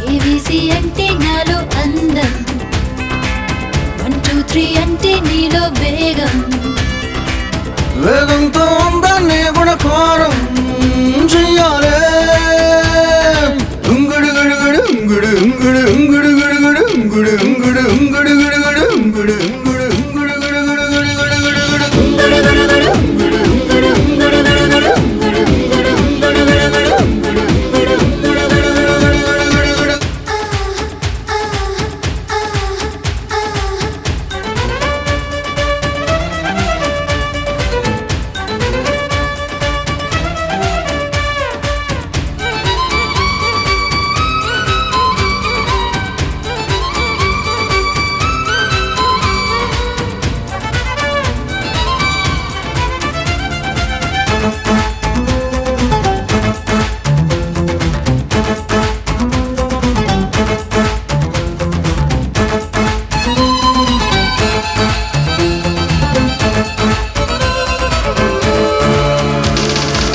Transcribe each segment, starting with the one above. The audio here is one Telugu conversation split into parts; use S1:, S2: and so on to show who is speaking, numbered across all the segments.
S1: ABC అంటే నాలో అందం 1 2 3 అంటే నీలో వేగం
S2: వేగంతో అందాన్ని గుణకారం చెయ్యాలే ఉంగుడు గుడు గుడు ఉంగుడు ఉంగుడు ఉంగుడు గుడు గుడు ఉంగుడు ఉంగుడు ఉంగుడు గుడు గుడు ఉంగుడు ఉంగుడు ఉంగుడు గుడు గుడు గుడు గుడు గుడు గుడు ఉంగుడు గుడు గుడు ఉంగుడు ఉంగుడు ఉంగుడు గుడు గుడు ఉంగుడు ఉంగుడు ఉంగుడు గుడు గుడు ఉంగుడు ఉంగుడు ఉంగుడు గుడు గుడు గుడు గుడు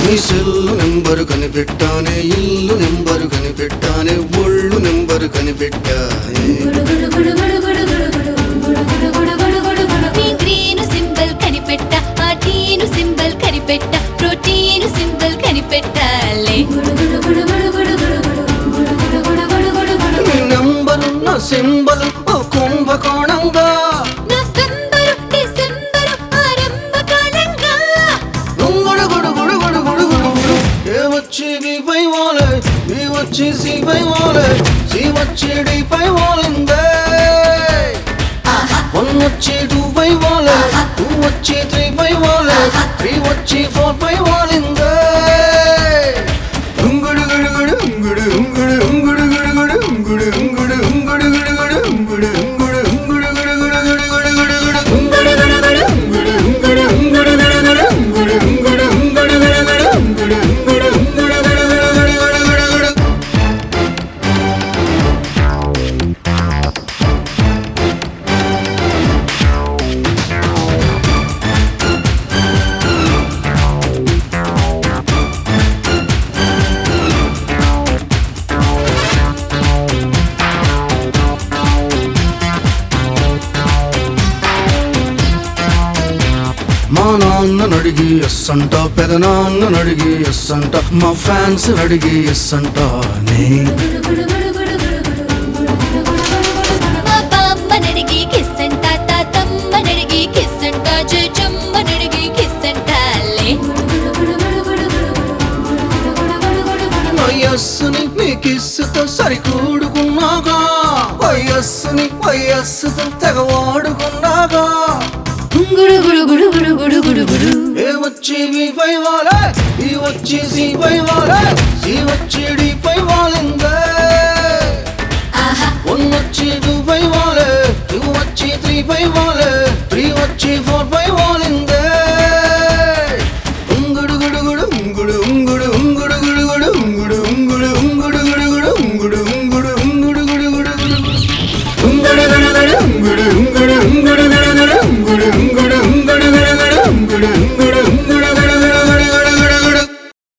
S2: నీ సెల్లు నెంబరు కనిపెట్టానే ఇల్లు నెంబరు కనిపెట్టానే ఒళ్ళు నెంబరు కనిపెట్టానే
S1: నీ గ్రీన్ సింబల్ కనిపెట్ట ఆ టీను సింబల్ కనిపెట్ట ప్రోటీన్ సింబల్ కనిపెట్టాలే
S2: నీ నెంబరు నా సింబలు ఓ కుంభకోణంగా
S1: నవంబరు డిసెంబరు ఆరంభకాలంగా
S2: ఉంగుడు గుడు గుడు గుడు గుడు గుడు గుడు ఏ వచ్చి నీ పై వాలే నీ వచ్చి సి పై వాలే సి వచ్చి డి పై వాలిందే వన్ వచ్చి 2 పై వాలే 2 వచ్చి 3 పై వాలే 3 వచ్చి 4 పై వాలిందే ఉంగుడు గుడు గుడు ఉంగుడు ఉంగుడు ఉంగుడు గుడు గుడు ఉంగుడు ఉంగుడు ఉంగుడు గుడు గుడు ఉంగుడు ఉంగుడు ఉంగుడు గుడు గుడు గుడు గుడు గుడు గుడు ఉంగుడు గుడు గుడు ఉంగుడు ఉంగుడు ఉంగుడు గుడు గుడు ఉంగుడు ఉంగుడు ఉంగుడు గుడు గుడు ఉంగుడు ఉంగుడు ఉంగుడు గుడు గుడు గుడు గుడు గుడు మా నాన్నను అడిగి ఎస్ అంట పెదనాన్నను అడిగి ఎస్ అంట మా ఫ్యాన్స్ అడిగి ఎస్ అంటానే
S1: మా బామ్మనడిగి కిస్ అంట తాతమ్మనడిగి కిస్ అంట జయచమ్మనడిగి కిస్ అంటాలే
S2: నా యస్సుని నీ కిస్సుతో సరికూడుకున్నాగా వయస్సుని వయస్సుతో తెగ వాడుకున్నాగా
S1: గుడు గుడు గుడు గుడు గుడు గుడు గుడు
S2: ఏ వచ్చి బి పై వాలే ఈ వచ్చి సి పై వాలే సి వచ్చి డి పై వాలిందే వన్ వచ్చి 2